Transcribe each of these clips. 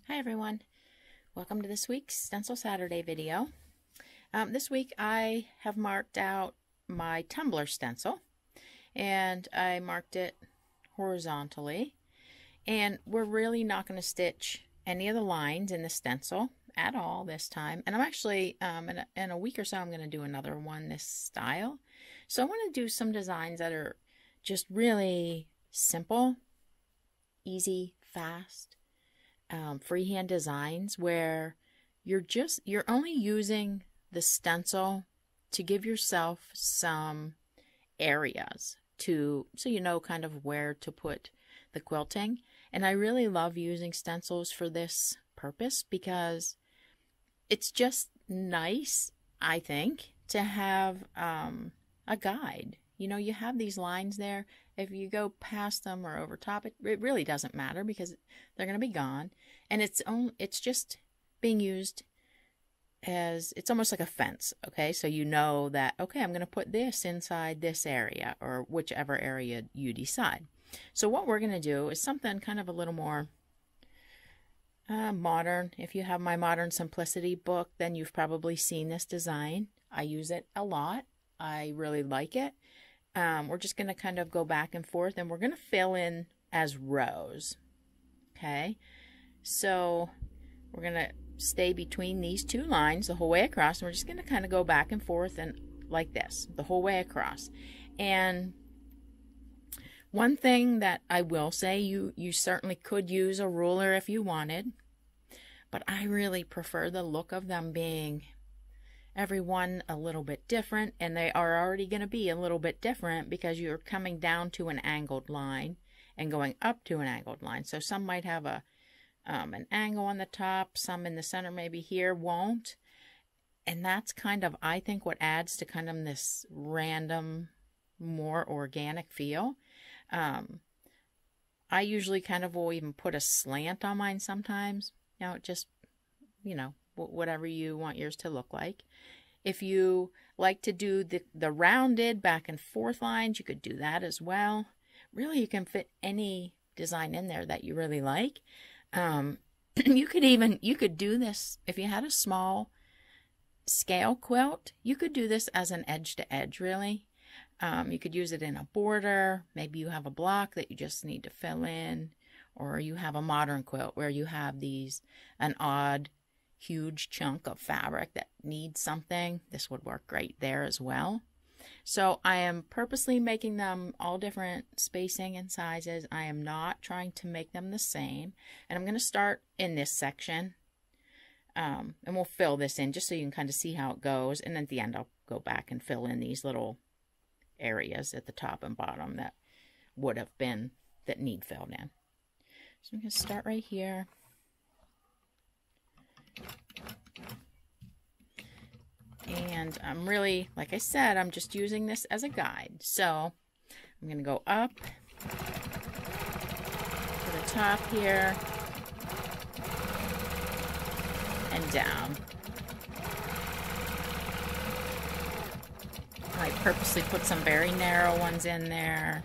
Hi everyone, welcome to this week's Stencil Saturday video. This week I have marked out my Tumbler stencil, and I marked it horizontally, and we're really not going to stitch any of the lines in the stencil at all this time. And I'm actually in a week or so I'm going to do another one this style. So I want to do some designs that are just really simple, easy, fast, freehand designs where you're only using the stencil to give yourself some areas so you know kind of where to put the quilting. And I really love using stencils for this purpose because it's just nice, I think, to have a guide. You know, you have these lines there. If you go past them or over top, it really doesn't matter because they're going to be gone. And it's just being used as, it's almost like a fence, okay? So you know that, okay, I'm going to put this inside this area or whichever area you decide. So what we're going to do is something kind of a little more modern. If you have my Modern Simplicity book, then you've probably seen this design. I use it a lot. I really like it. We're just going to kind of go back and forth, and we're going to fill in as rows. Okay, so we're going to stay between these two lines the whole way across, and we're just going to kind of go back and forth and like this the whole way across. And one thing that I will say, you certainly could use a ruler if you wanted, but I really prefer the look of them being everyone a little bit different, and they are already going to be a little bit different because you're coming down to an angled line and going up to an angled line. So some might have an angle on the top, some in the center, maybe here won't. And that's kind of, I think, what adds to kind of this random, more organic feel. I usually kind of will even put a slant on mine sometimes. Now, just, you know, whatever you want yours to look like. If you like to do the rounded back and forth lines, you could do that as well. Really, you can fit any design in there that you really like. You could do this if you had a small scale quilt. You could do this as an edge to edge, really. You could use it in a border. Maybe you have a block that you just need to fill in, or you have a modern quilt where you have an odd huge chunk of fabric that needs something. This would work great there as well. So I am purposely making them all different spacing and sizes. I am not trying to make them the same. And I'm going to start in this section, and we'll fill this in just so you can kind of see how it goes. And at the end, I'll go back and fill in these little areas at the top and bottom that need filled in. So I'm going to start right here. And I'm really, like I said, I'm just using this as a guide. So I'm going to go up to the top here and down. I purposely put some very narrow ones in there,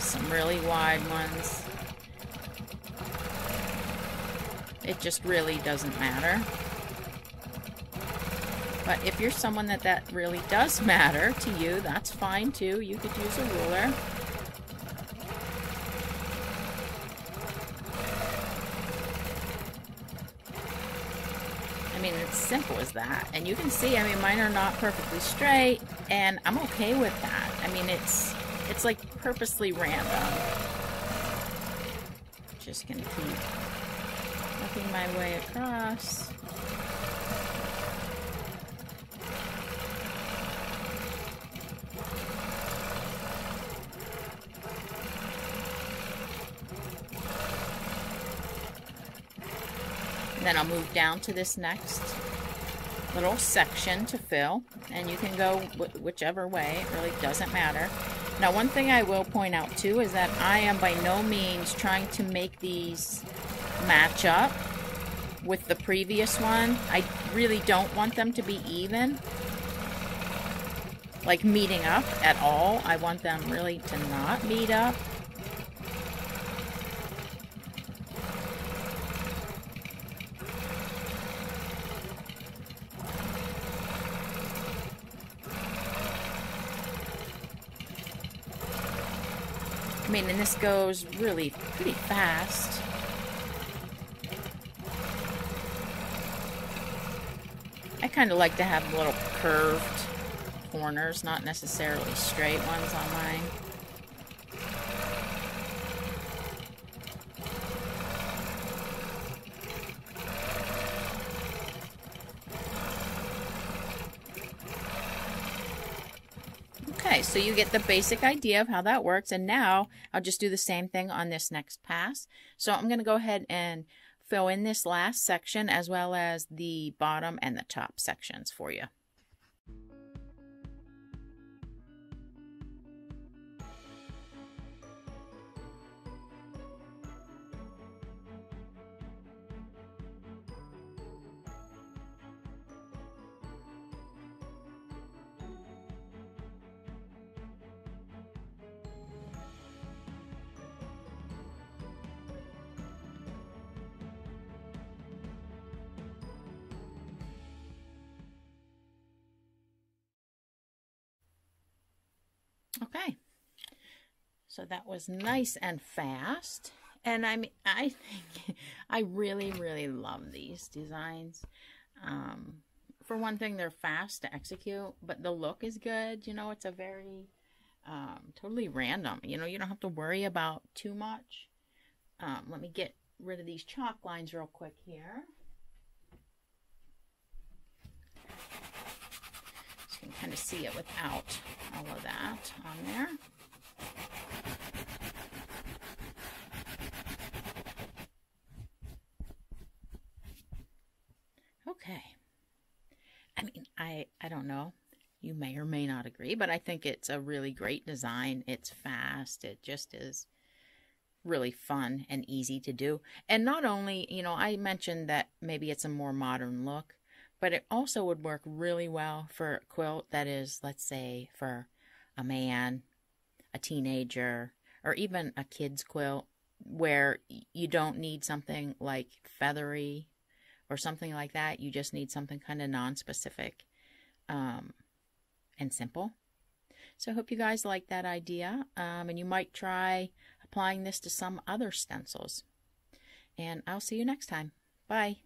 some really wide ones. It just really doesn't matter. But if you're someone that really does matter to you, that's fine too. You could use a ruler. I mean, it's simple as that. And you can see, I mean, mine are not perfectly straight, and I'm okay with that. I mean, it's like purposely random. Just gonna keep working my way across. And then I'll move down to this next little section to fill, and you can go whichever way. It really doesn't matter. Now, one thing I will point out too is that I am by no means trying to make these match up with the previous one. I really don't want them to be even, like meeting up at all. I want them really to not meet up. I mean, and this goes really pretty fast. I kind of like to have little curved corners, not necessarily straight ones on mine. Okay, so you get the basic idea of how that works, and now I'll just do the same thing on this next pass. So I'm going to go ahead and fill in this last section as well as the bottom and the top sections for you. Okay, so that was nice and fast. And I mean, I think I really, really love these designs. For one thing, they're fast to execute, but the look is good. You know, it's a very totally random. You know, you don't have to worry about too much. Let me get rid of these chalk lines real quick here. So you can kind of see it without all of that on there. Okay. I mean, I don't know. You may or may not agree, but I think it's a really great design. It's fast. It just is really fun and easy to do. And not only, you know, I mentioned that maybe it's a more modern look, but it also would work really well for a quilt that is, let's say, for a man, a teenager, or even a kid's quilt where you don't need something like feathery or something like that. You just need something kind of non-specific and simple. So I hope you guys like that idea, and you might try applying this to some other stencils. And I'll see you next time. Bye.